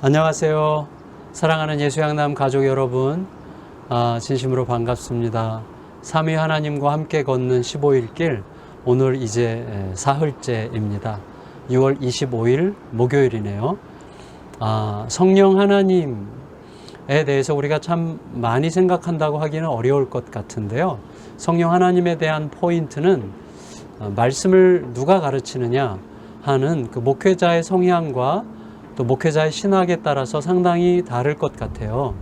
안녕하세요. 사랑하는 예수양남 가족 여러분, 진심으로 반갑습니다. 삼위 하나님과 함께 걷는 15일 길, 오늘 이제 사흘째입니다. 6월 25일 목요일이네요. 성령 하나님에 대해서 우리가 참 많이 생각한다고 하기는 어려울 것 같은데요. 성령 하나님에 대한 포인트는 말씀을 누가 가르치느냐 하는 그 목회자의 성향과 또 목회자의 신학에 따라서 상당히 다를 것 같아요.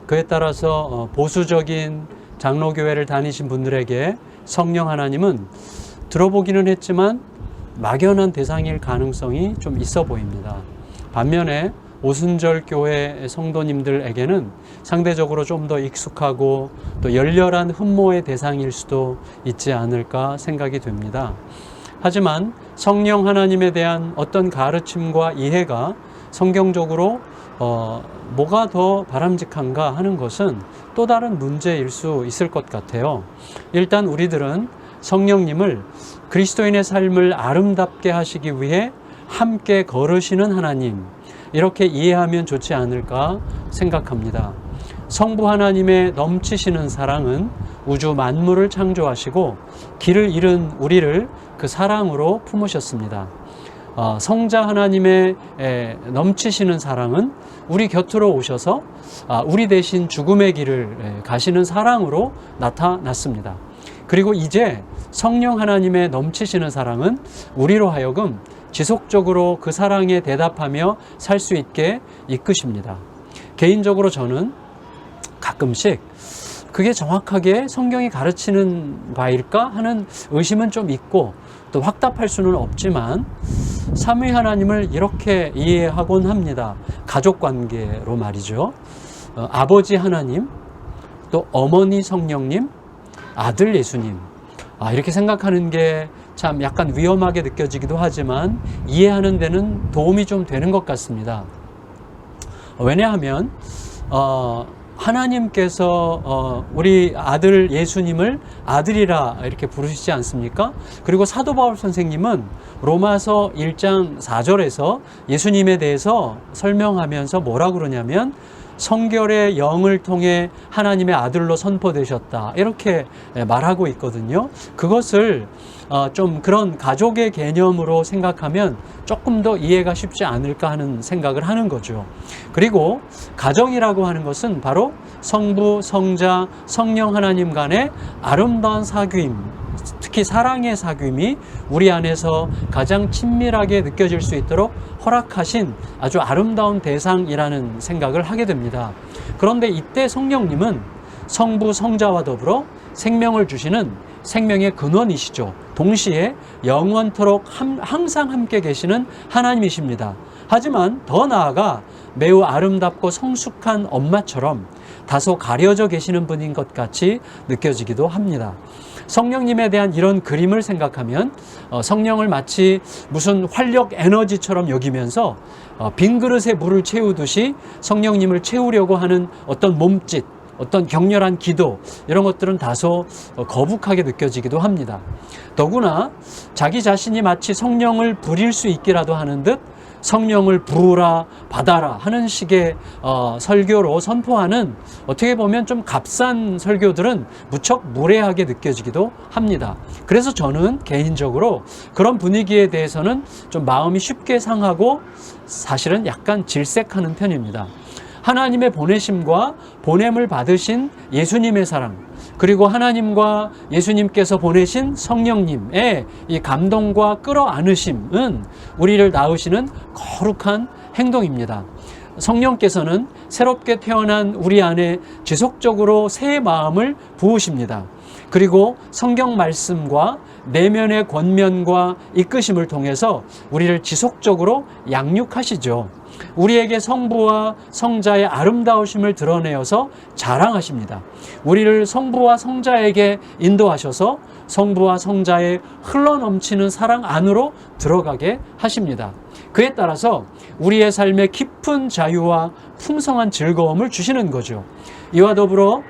그에 따라서 보수적인 장로교회를 다니신 분들에게 성령 하나님은 들어보기는 했지만 막연한 대상일 가능성이 좀 있어 보입니다. 반면에 오순절 교회 성도님들에게는 상대적으로 좀 더 익숙하고 또 열렬한 흠모의 대상일 수도 있지 않을까 생각이 됩니다. 하지만 성령 하나님에 대한 어떤 가르침과 이해가 성경적으로 뭐가 더 바람직한가 하는 것은 또 다른 문제일 수 있을 것 같아요. 일단 우리들은 성령님을 그리스도인의 삶을 아름답게 하시기 위해 함께 걸으시는 하나님, 이렇게 이해하면 좋지 않을까 생각합니다. 성부 하나님의 넘치시는 사랑은 우주 만물을 창조하시고 길을 잃은 우리를 그 사랑으로 품으셨습니다. 성자 하나님의 넘치시는 사랑은 우리 곁으로 오셔서 우리 대신 죽음의 길을 가시는 사랑으로 나타났습니다. 그리고 이제 성령 하나님의 넘치시는 사랑은 우리로 하여금 지속적으로 그 사랑에 대답하며 살 수 있게 이끄십니다. 개인적으로 저는 가끔씩 그게 정확하게 성경이 가르치는 바일까 하는 의심은 좀 있고 또 확답할 수는 없지만 삼위 하나님을 이렇게 이해하곤 합니다. 가족관계로 말이죠. 아버지 하나님, 또 어머니 성령님, 아들 예수님, 이렇게 생각하는 게 참 약간 위험하게 느껴지기도 하지만 이해하는 데는 도움이 좀 되는 것 같습니다. 왜냐하면 하나님께서 우리 아들 예수님을 아들이라 이렇게 부르시지 않습니까? 그리고 사도 바울 선생님은 로마서 1장 4절에서 예수님에 대해서 설명하면서 뭐라 그러냐면 성결의 영을 통해 하나님의 아들로 선포되셨다, 이렇게 말하고 있거든요. 그것을 좀 그런 가족의 개념으로 생각하면 조금 더 이해가 쉽지 않을까 하는 생각을 하는 거죠. 그리고 가정이라고 하는 것은 바로 성부, 성자, 성령 하나님 간의 아름다운 사귐, 특히 사랑의 사귐이 우리 안에서 가장 친밀하게 느껴질 수 있도록 허락하신 아주 아름다운 대상이라는 생각을 하게 됩니다. 그런데 이때 성령님은 성부, 성자와 더불어 생명을 주시는 생명의 근원이시죠. 동시에 영원토록 항상 함께 계시는 하나님이십니다. 하지만 더 나아가 매우 아름답고 성숙한 엄마처럼 다소 가려져 계시는 분인 것 같이 느껴지기도 합니다. 성령님에 대한 이런 그림을 생각하면 성령을 마치 무슨 활력 에너지처럼 여기면서 빈 그릇에 물을 채우듯이 성령님을 채우려고 하는 어떤 몸짓, 어떤 격렬한 기도, 이런 것들은 다소 거북하게 느껴지기도 합니다. 더구나 자기 자신이 마치 성령을 부릴 수 있기라도 하는 듯 성령을 부으라 받아라 하는 식의 설교로 선포하는, 어떻게 보면 좀 값싼 설교들은 무척 무례하게 느껴지기도 합니다. 그래서 저는 개인적으로 그런 분위기에 대해서는 좀 마음이 쉽게 상하고 사실은 약간 질색하는 편입니다. 하나님의 보내심과 보냄을 받으신 예수님의 사랑, 그리고 하나님과 예수님께서 보내신 성령님의 이 감동과 끌어안으심은 우리를 낳으시는 거룩한 행동입니다. 성령께서는 새롭게 태어난 우리 안에 지속적으로 새 마음을 부으십니다. 그리고 성경 말씀과 내면의 권면과 이끄심을 통해서 우리를 지속적으로 양육하시죠. 우리에게 성부와 성자의 아름다우심을 드러내어서 자랑하십니다. 우리를 성부와 성자에게 인도하셔서 성부와 성자의 흘러넘치는 사랑 안으로 들어가게 하십니다. 그에 따라서 우리의 삶에 깊은 자유와 풍성한 즐거움을 주시는 거죠. 이와 더불어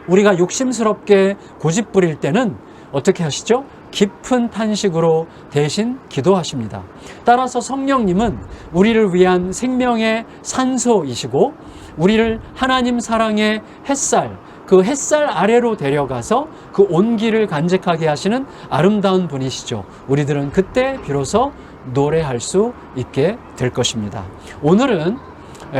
우리가 욕심스럽게 고집부릴 때는 어떻게 하시죠? 깊은 탄식으로 대신 기도하십니다. 따라서 성령님은 우리를 위한 생명의 산소이시고 우리를 하나님 사랑의 햇살, 그 햇살 아래로 데려가서 그 온기를 간직하게 하시는 아름다운 분이시죠. 우리들은 그때 비로소 노래할 수 있게 될 것입니다. 오늘은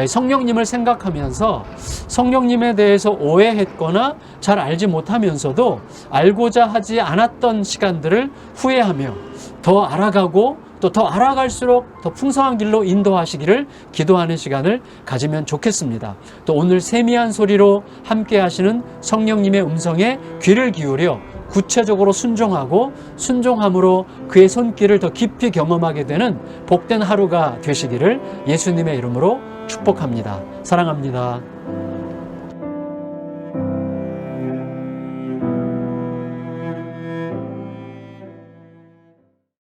성령님을 생각하면서 성령님에 대해서 오해했거나 잘 알지 못하면서도 알고자 하지 않았던 시간들을 후회하며 더 알아가고 또 더 알아갈수록 더 풍성한 길로 인도하시기를 기도하는 시간을 가지면 좋겠습니다. 또 오늘 세미한 소리로 함께 하시는 성령님의 음성에 귀를 기울여 구체적으로 순종하고 순종함으로 그의 손길을 더 깊이 경험하게 되는 복된 하루가 되시기를 예수님의 이름으로 축복합니다. 사랑합니다.